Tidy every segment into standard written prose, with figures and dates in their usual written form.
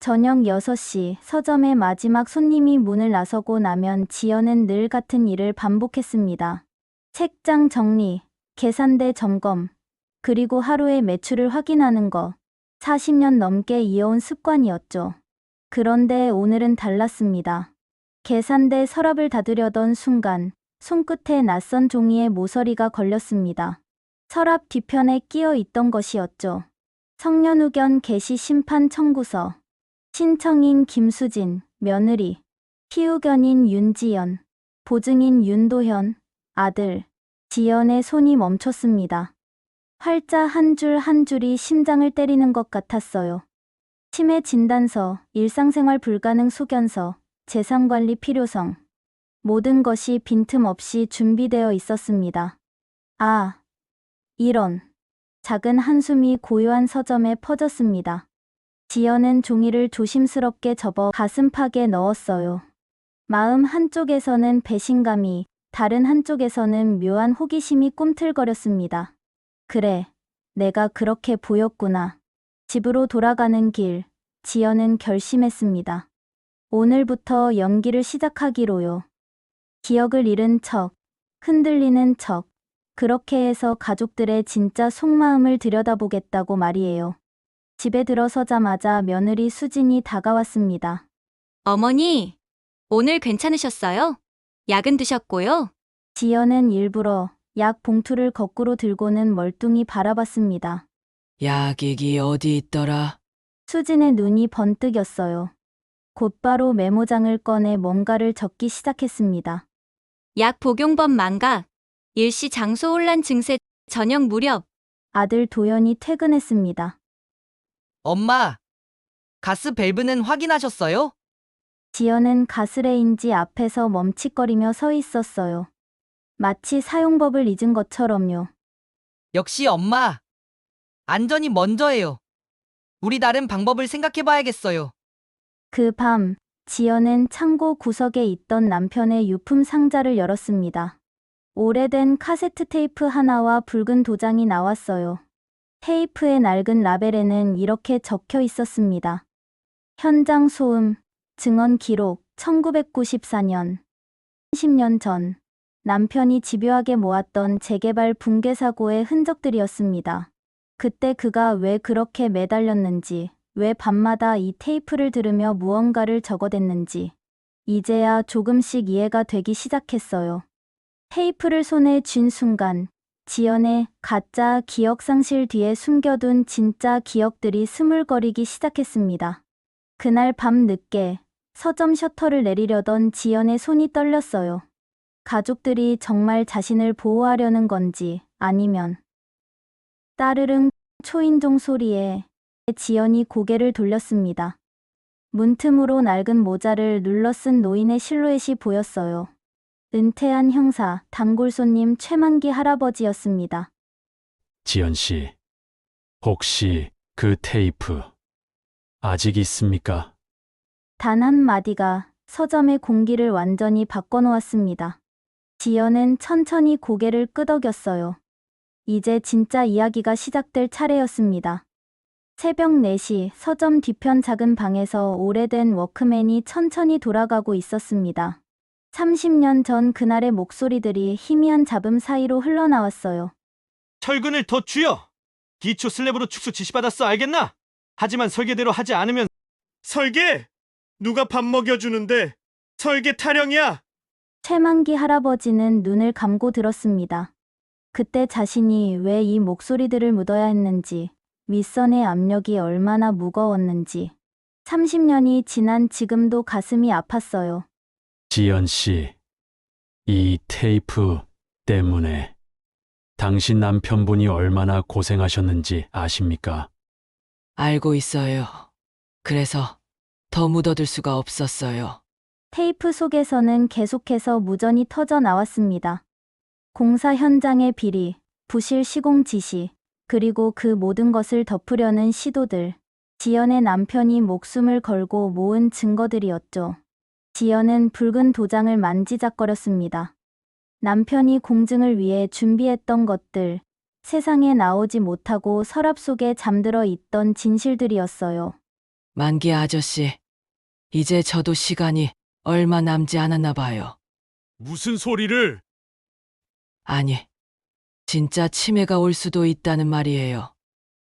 저녁 6시 서점의 마지막 손님이 문을 나서고 나면 지연은 늘 같은 일을 반복했습니다. 책장 정리, 계산대 점검, 그리고 하루의 매출을 확인하는 거. 40년 넘게 이어온 습관이었죠. 그런데 오늘은 달랐습니다. 계산대 서랍을 닫으려던 순간 손끝에 낯선 종이에 모서리가 걸렸습니다. 서랍 뒤편에 끼어 있던 것이었죠. 성년후견 개시 심판 청구서. 신청인 김수진, 며느리. 피후견인 윤지연, 보증인 윤도현, 아들. 지연의 손이 멈췄습니다. 활자 한 줄 한 줄이 심장을 때리는 것 같았어요. 치매 진단서, 일상생활 불가능 소견서, 재산관리 필요성. 모든 것이 빈틈없이 준비되어 있었습니다. 아, 이런. 작은 한숨이 고요한 서점에 퍼졌습니다. 지연은 종이를 조심스럽게 접어 가슴팍에 넣었어요. 마음 한쪽에서는 배신감이, 다른 한쪽에서는 묘한 호기심이 꿈틀거렸습니다. 그래, 내가 그렇게 보였구나. 집으로 돌아가는 길, 지연은 결심했습니다. 오늘부터 연기를 시작하기로요. 기억을 잃은 척, 흔들리는 척, 그렇게 해서 가족들의 진짜 속마음을 들여다보겠다고 말이에요. 집에 들어서자마자 며느리 수진이 다가왔습니다. 어머니, 오늘 괜찮으셨어요? 약은 드셨고요? 지연은 일부러 약 봉투를 거꾸로 들고는 멀뚱히 바라봤습니다. 약액이 어디 있더라? 수진의 눈이 번뜩였어요. 곧바로 메모장을 꺼내 뭔가를 적기 시작했습니다. 약 복용법 망각, 일시 장소 혼란 증세, 저녁 무렵. 아들 도연이 퇴근했습니다. 엄마, 가스 밸브는 확인하셨어요? 지연은 가스레인지 앞에서 멈칫거리며 서 있었어요. 마치 사용법을 잊은 것처럼요. 역시 엄마. 안전이 먼저예요. 우리 다른 방법을 생각해봐야겠어요. 그 밤, 지연은 창고 구석에 있던 남편의 유품 상자를 열었습니다. 오래된 카세트 테이프 하나와 붉은 도장이 나왔어요. 테이프의 낡은 라벨에는 이렇게 적혀 있었습니다. 현장 소음, 증언 기록, 1994년. 10년 전, 남편이 집요하게 모았던 재개발 붕괴 사고의 흔적들이었습니다. 그때 그가 왜 그렇게 매달렸는지, 왜 밤마다 이 테이프를 들으며 무언가를 적어댔는지, 이제야 조금씩 이해가 되기 시작했어요. 테이프를 손에 쥔 순간, 지연의 가짜 기억 상실 뒤에 숨겨둔 진짜 기억들이 스물거리기 시작했습니다. 그날 밤 늦게 서점 셔터를 내리려던 지연의 손이 떨렸어요. 가족들이 정말 자신을 보호하려는 건지 아니면 따르릉 초인종 소리에 지연이 고개를 돌렸습니다. 문틈으로 낡은 모자를 눌러 쓴 노인의 실루엣이 보였어요. 은퇴한 형사, 단골 손님 최만기 할아버지였습니다. 지연 씨, 혹시 그 테이프 아직 있습니까? 단 한마디가 서점의 공기를 완전히 바꿔놓았습니다. 지연은 천천히 고개를 끄덕였어요. 이제 진짜 이야기가 시작될 차례였습니다. 새벽 4시 서점 뒤편 작은 방에서 오래된 워크맨이 천천히 돌아가고 있었습니다. 30년 전 그날의 목소리들이 희미한 잡음 사이로 흘러나왔어요. 철근을 더 쥐어! 기초 슬랩으로 축소 지시받았어, 알겠나? 하지만 설계대로 하지 않으면 설계! 누가 밥 먹여주는데 설계 타령이야! 최만기 할아버지는 눈을 감고 들었습니다. 그때 자신이 왜 이 목소리들을 묻어야 했는지, 윗선의 압력이 얼마나 무거웠는지. 30년이 지난 지금도 가슴이 아팠어요. 지연 씨, 이 테이프 때문에 당신 남편분이 얼마나 고생하셨는지 아십니까? 알고 있어요. 그래서 더 묻어둘 수가 없었어요. 테이프 속에서는 계속해서 무전이 터져 나왔습니다. 공사 현장의 비리, 부실 시공 지시, 그리고 그 모든 것을 덮으려는 시도들. 지연의 남편이 목숨을 걸고 모은 증거들이었죠. 지연은 붉은 도장을 만지작거렸습니다. 남편이 공증을 위해 준비했던 것들, 세상에 나오지 못하고 서랍 속에 잠들어 있던 진실들이었어요. 만기 아저씨, 이제 저도 시간이 얼마 남지 않았나 봐요. 무슨 소리를? 아니, 진짜 치매가 올 수도 있다는 말이에요.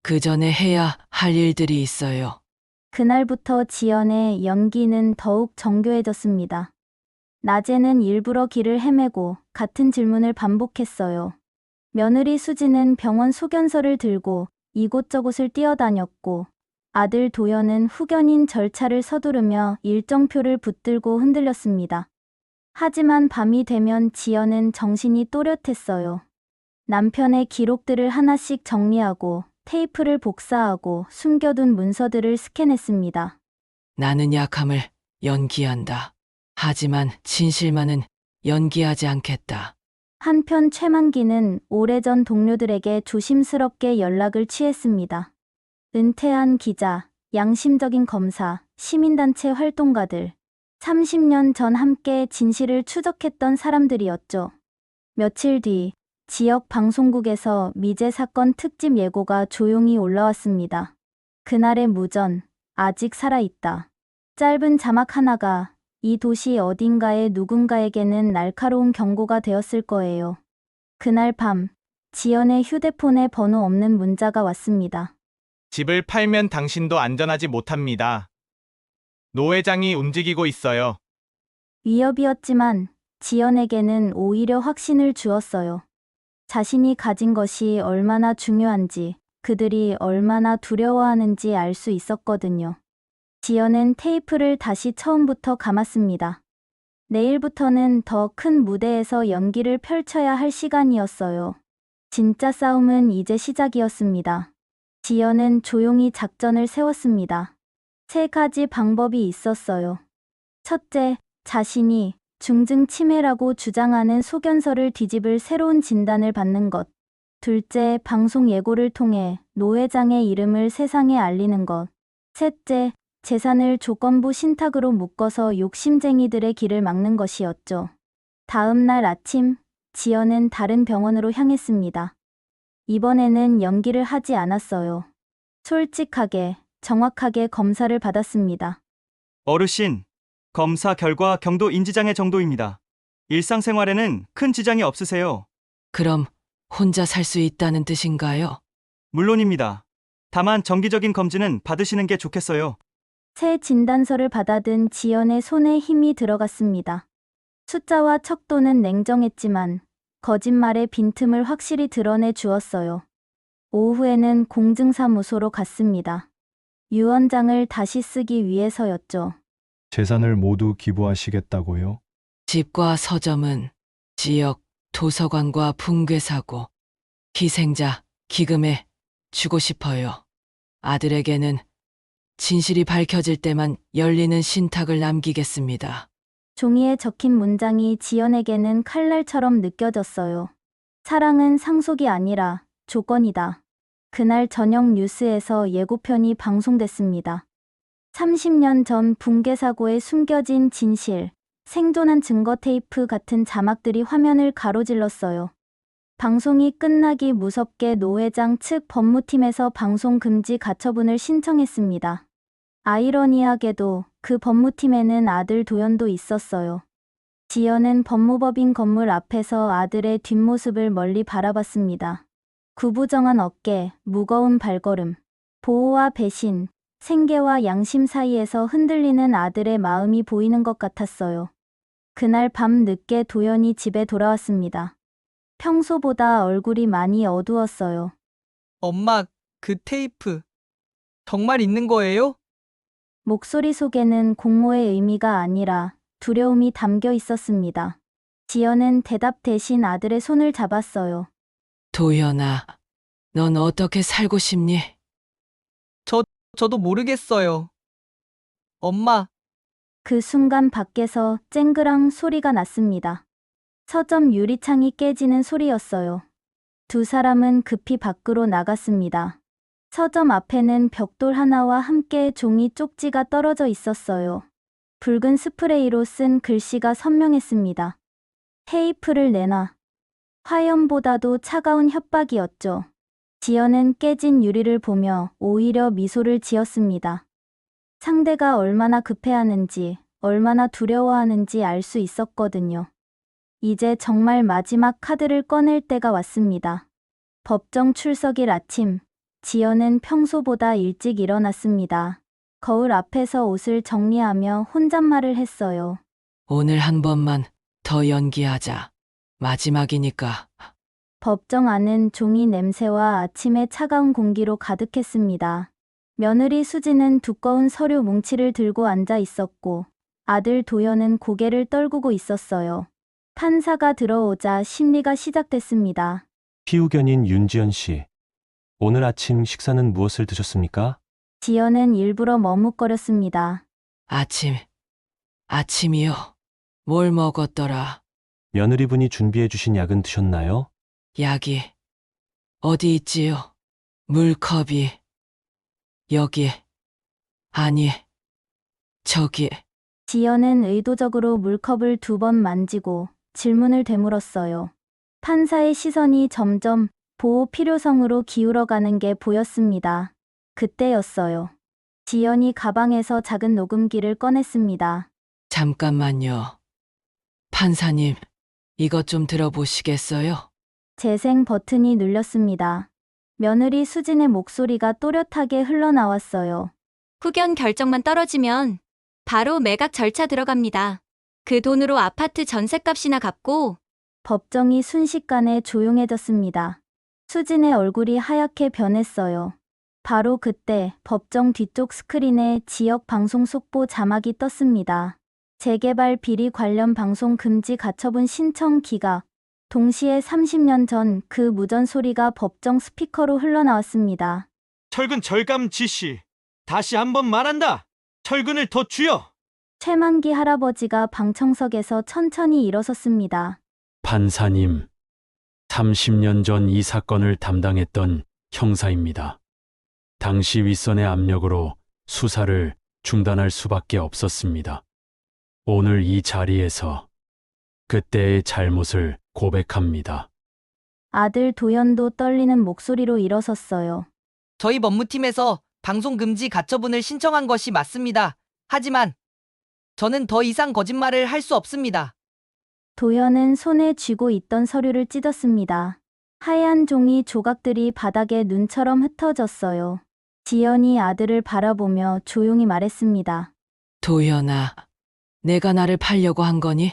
그 전에 해야 할 일들이 있어요. 그날부터 지연의 연기는 더욱 정교해졌습니다. 낮에는 일부러 길을 헤매고 같은 질문을 반복했어요. 며느리 수지는 병원 소견서를 들고 이곳저곳을 뛰어다녔고, 아들 도연은 후견인 절차를 서두르며 일정표를 붙들고 흔들렸습니다. 하지만 밤이 되면 지연은 정신이 또렷했어요. 남편의 기록들을 하나씩 정리하고 테이프를 복사하고 숨겨둔 문서들을 스캔했습니다. 나는 약함을 연기한다. 하지만 진실만은 연기하지 않겠다. 한편 최만기는 오래전 동료들에게 조심스럽게 연락을 취했습니다. 은퇴한 기자, 양심적인 검사, 시민단체 활동가들, 30년 전 함께 진실을 추적했던 사람들이었죠. 며칠 뒤 지역 방송국에서 미제 사건 특집 예고가 조용히 올라왔습니다. 그날의 무전, 아직 살아있다. 짧은 자막 하나가 이 도시 어딘가의 누군가에게는 날카로운 경고가 되었을 거예요. 그날 밤, 지연의 휴대폰에 번호 없는 문자가 왔습니다. 집을 팔면 당신도 안전하지 못합니다. 노 회장이 움직이고 있어요. 위협이었지만 지연에게는 오히려 확신을 주었어요. 자신이 가진 것이 얼마나 중요한지, 그들이 얼마나 두려워하는지 알 수 있었거든요. 지연은 테이프를 다시 처음부터 감았습니다. 내일부터는 더 큰 무대에서 연기를 펼쳐야 할 시간이었어요. 진짜 싸움은 이제 시작이었습니다. 지연은 조용히 작전을 세웠습니다. 3가지 방법이 있었어요. 첫째, 자신이 중증 치매라고 주장하는 소견서를 뒤집을 새로운 진단을 받는 것. 둘째, 방송 예고를 통해 노 회장의 이름을 세상에 알리는 것. 셋째, 재산을 조건부 신탁으로 묶어서 욕심쟁이들의 길을 막는 것이었죠. 다음 날 아침, 지연은 다른 병원으로 향했습니다. 이번에는 연기를 하지 않았어요. 솔직하게, 정확하게 검사를 받았습니다. 어르신, 검사 결과 경도 인지장애 정도입니다. 일상생활에는 큰 지장이 없으세요. 그럼 혼자 살 수 있다는 뜻인가요? 물론입니다. 다만 정기적인 검진은 받으시는 게 좋겠어요. 새 진단서를 받아든 지연의 손에 힘이 들어갔습니다. 숫자와 척도는 냉정했지만 거짓말의 빈틈을 확실히 드러내 주었어요. 오후에는 공증사무소로 갔습니다. 유언장을 다시 쓰기 위해서였죠. 재산을 모두 기부하시겠다고요? 집과 서점은 지역 도서관과 붕괴사고, 희생자 기금에 주고 싶어요. 아들에게는 진실이 밝혀질 때만 열리는 신탁을 남기겠습니다. 종이에 적힌 문장이 지연에게는 칼날처럼 느껴졌어요. 사랑은 상속이 아니라 조건이다. 그날 저녁 뉴스에서 예고편이 방송됐습니다. 30년 전 붕괴 사고에 숨겨진 진실, 생존한 증거 테이프 같은 자막들이 화면을 가로질렀어요. 방송이 끝나기 무섭게 노 회장 측 법무팀에서 방송 금지 가처분을 신청했습니다. 아이러니하게도 그 법무팀에는 아들 도연도 있었어요. 지연은 법무법인 건물 앞에서 아들의 뒷모습을 멀리 바라봤습니다. 구부정한 어깨, 무거운 발걸음, 보호와 배신, 생계와 양심 사이에서 흔들리는 아들의 마음이 보이는 것 같았어요. 그날 밤 늦게 도연이 집에 돌아왔습니다. 평소보다 얼굴이 많이 어두웠어요. 엄마, 그 테이프 정말 있는 거예요? 목소리 속에는 공모의 의미가 아니라 두려움이 담겨 있었습니다. 지연은 대답 대신 아들의 손을 잡았어요. 도연아, 넌 어떻게 살고 싶니? 저도 모르겠어요. 엄마, 그 순간 밖에서 쨍그랑 소리가 났습니다. 서점 유리창이 깨지는 소리였어요. 두 사람은 급히 밖으로 나갔습니다. 서점 앞에는 벽돌 하나와 함께 종이 쪽지가 떨어져 있었어요. 붉은 스프레이로 쓴 글씨가 선명했습니다. 테이프를 내놔. 화염보다도 차가운 협박이었죠. 지연은 깨진 유리를 보며 오히려 미소를 지었습니다. 상대가 얼마나 급해하는지, 얼마나 두려워하는지 알 수 있었거든요. 이제 정말 마지막 카드를 꺼낼 때가 왔습니다. 법정 출석일 아침, 지연은 평소보다 일찍 일어났습니다. 거울 앞에서 옷을 정리하며 혼잣말을 했어요. 오늘 한 번만 더 연기하자. 마지막이니까. 법정 안은 종이 냄새와 아침의 차가운 공기로 가득했습니다. 며느리 수지는 두꺼운 서류 뭉치를 들고 앉아 있었고, 아들 도연은 고개를 떨구고 있었어요. 판사가 들어오자 심리가 시작됐습니다. 피의견인 윤지연 씨, 오늘 아침 식사는 무엇을 드셨습니까? 지연은 일부러 머뭇거렸습니다. 아침이요. 뭘 먹었더라? 며느리분이 준비해 주신 약은 드셨나요? 약이 어디 있지요? 물컵이 여기 아니 저기. 지연은 의도적으로 물컵을 2번 만지고 질문을 되물었어요. 판사의 시선이 점점 보호 필요성으로 기울어가는 게 보였습니다. 그때였어요. 지연이 가방에서 작은 녹음기를 꺼냈습니다. 잠깐만요. 판사님, 이것 좀 들어보시겠어요? 재생 버튼이 눌렸습니다. 며느리 수진의 목소리가 또렷하게 흘러나왔어요. 후견 결정만 떨어지면 바로 매각 절차 들어갑니다. 그 돈으로 아파트 전셋값이나 갚고. 법정이 순식간에 조용해졌습니다. 수진의 얼굴이 하얗게 변했어요. 바로 그때 법정 뒤쪽 스크린에 지역 방송 속보 자막이 떴습니다. 재개발 비리 관련 방송 금지 가처분 신청 기각. 동시에 30년 전 그 무전 소리가 법정 스피커로 흘러나왔습니다. 철근 절감 지시. 다시 한번 말한다. 철근을 더 쥐어. 최만기 할아버지가 방청석에서 천천히 일어섰습니다. 판사님, 30년 전 이 사건을 담당했던 형사입니다. 당시 윗선의 압력으로 수사를 중단할 수밖에 없었습니다. 오늘 이 자리에서 그때의 잘못을 고백합니다. 아들 도연도 떨리는 목소리로 일어섰어요. 저희 법무팀에서 방송 금지 가처분을 신청한 것이 맞습니다. 하지만 저는 더 이상 거짓말을 할 수 없습니다. 도연은 손에 쥐고 있던 서류를 찢었습니다. 하얀 종이 조각들이 바닥에 눈처럼 흩어졌어요. 지연이 아들을 바라보며 조용히 말했습니다. 도연아, 내가 나를 팔려고 한 거니?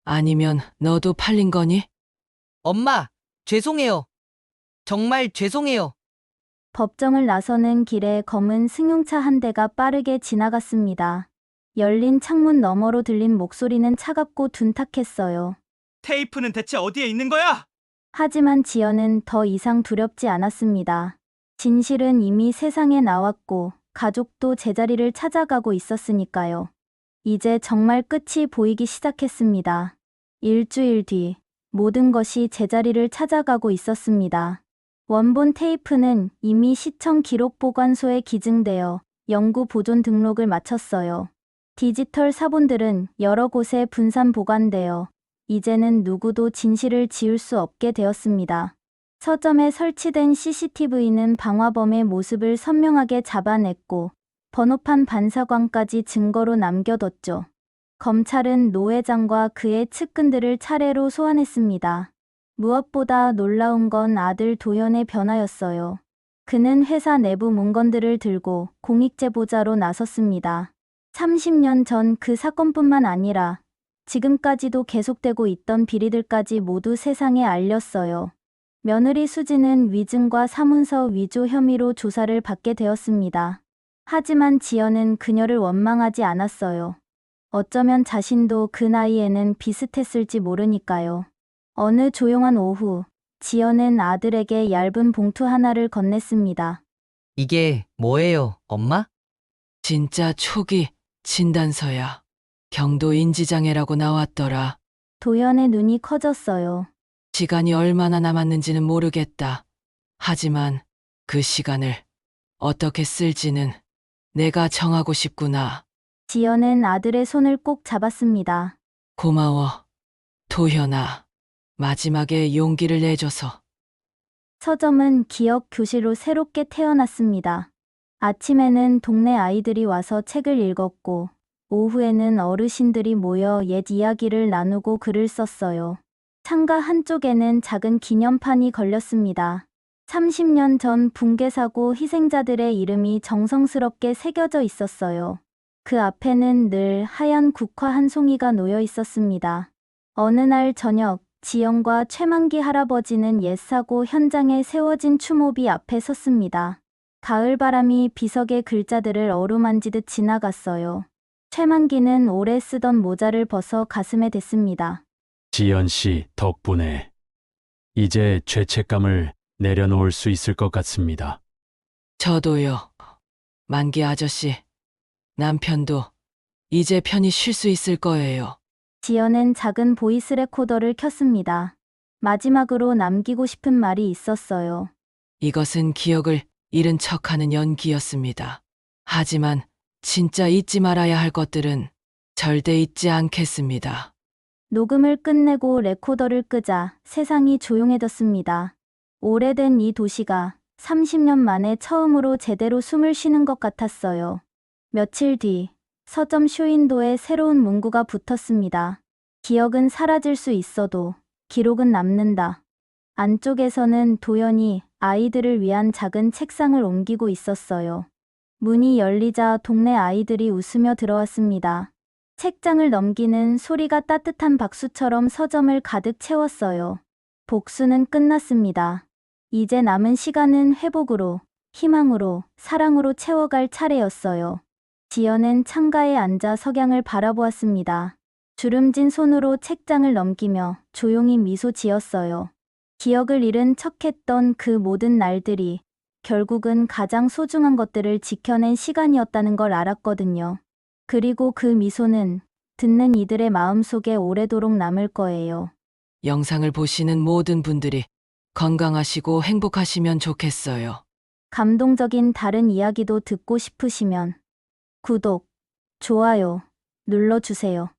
아니면 너도 팔린 거니? 엄마, 죄송해요. 정말 죄송해요. 법정을 나서는 길에 검은 승용차 한 대가 빠르게 지나갔습니다. 열린 창문 너머로 들린 목소리는 차갑고 둔탁했어요. 테이프는 대체 어디에 있는 거야? 하지만 지연은 더 이상 두렵지 않았습니다. 진실은 이미 세상에 나왔고 가족도 제자리를 찾아가고 있었으니까요. 이제 정말 끝이 보이기 시작했습니다. 일주일 뒤 모든 것이 제자리를 찾아가고 있었습니다. 원본 테이프는 이미 시청 기록보관소에 기증되어 영구 보존 등록을 마쳤어요. 디지털 사본들은 여러 곳에 분산 보관되어 이제는 누구도 진실을 지울 수 없게 되었습니다. 서점에 설치된 CCTV는 방화범의 모습을 선명하게 잡아냈고 번호판 반사광까지 증거로 남겨뒀죠. 검찰은 노 회장과 그의 측근들을 차례로 소환했습니다. 무엇보다 놀라운 건 아들 도연의 변화였어요. 그는 회사 내부 문건들을 들고 공익제보자로 나섰습니다. 30년 전 그 사건뿐만 아니라 지금까지도 계속되고 있던 비리들까지 모두 세상에 알렸어요. 며느리 수지는 위증과 사문서 위조 혐의로 조사를 받게 되었습니다. 하지만 지연은 그녀를 원망하지 않았어요. 어쩌면 자신도 그 나이에는 비슷했을지 모르니까요. 어느 조용한 오후, 지연은 아들에게 얇은 봉투 하나를 건넸습니다. 이게 뭐예요, 엄마? 진짜 초기 진단서야. 경도 인지장애라고 나왔더라. 도연의 눈이 커졌어요. 시간이 얼마나 남았는지는 모르겠다. 하지만 그 시간을 어떻게 쓸지는 내가 정하고 싶구나. 지연은 아들의 손을 꼭 잡았습니다. 고마워, 도현아. 마지막에 용기를 내줘서. 서점은 기억 교실로 새롭게 태어났습니다. 아침에는 동네 아이들이 와서 책을 읽었고, 오후에는 어르신들이 모여 옛 이야기를 나누고 글을 썼어요. 창가 한쪽에는 작은 기념판이 걸렸습니다. 30년 전 붕괴 사고 희생자들의 이름이 정성스럽게 새겨져 있었어요. 그 앞에는 늘 하얀 국화 한 송이가 놓여 있었습니다. 어느 날 저녁, 지영과 최만기 할아버지는 옛 사고 현장에 세워진 추모비 앞에 섰습니다. 가을바람이 비석의 글자들을 어루만지듯 지나갔어요. 최만기는 오래 쓰던 모자를 벗어 가슴에 댔습니다. 지연 씨 덕분에 이제 죄책감을 내려놓을 수 있을 것 같습니다. 저도요. 만기 아저씨, 남편도 이제 편히 쉴 수 있을 거예요. 지연은 작은 보이스 레코더를 켰습니다. 마지막으로 남기고 싶은 말이 있었어요. 이것은 기억을 잃은 척하는 연기였습니다. 하지만 진짜 잊지 말아야 할 것들은 절대 잊지 않겠습니다. 녹음을 끝내고 레코더를 끄자 세상이 조용해졌습니다. 오래된 이 도시가 30년 만에 처음으로 제대로 숨을 쉬는 것 같았어요. 며칠 뒤 서점 쇼윈도에 새로운 문구가 붙었습니다. 기억은 사라질 수 있어도 기록은 남는다. 안쪽에서는 도연이 아이들을 위한 작은 책상을 옮기고 있었어요. 문이 열리자 동네 아이들이 웃으며 들어왔습니다. 책장을 넘기는 소리가 따뜻한 박수처럼 서점을 가득 채웠어요. 복수는 끝났습니다. 이제 남은 시간은 회복으로, 희망으로, 사랑으로 채워갈 차례였어요. 지연은 창가에 앉아 석양을 바라보았습니다. 주름진 손으로 책장을 넘기며 조용히 미소 지었어요. 기억을 잃은 척했던 그 모든 날들이 결국은 가장 소중한 것들을 지켜낸 시간이었다는 걸 알았거든요. 그리고 그 미소는 듣는 이들의 마음속에 오래도록 남을 거예요. 영상을 보시는 모든 분들이 건강하시고 행복하시면 좋겠어요. 감동적인 다른 이야기도 듣고 싶으시면 구독, 좋아요 눌러주세요.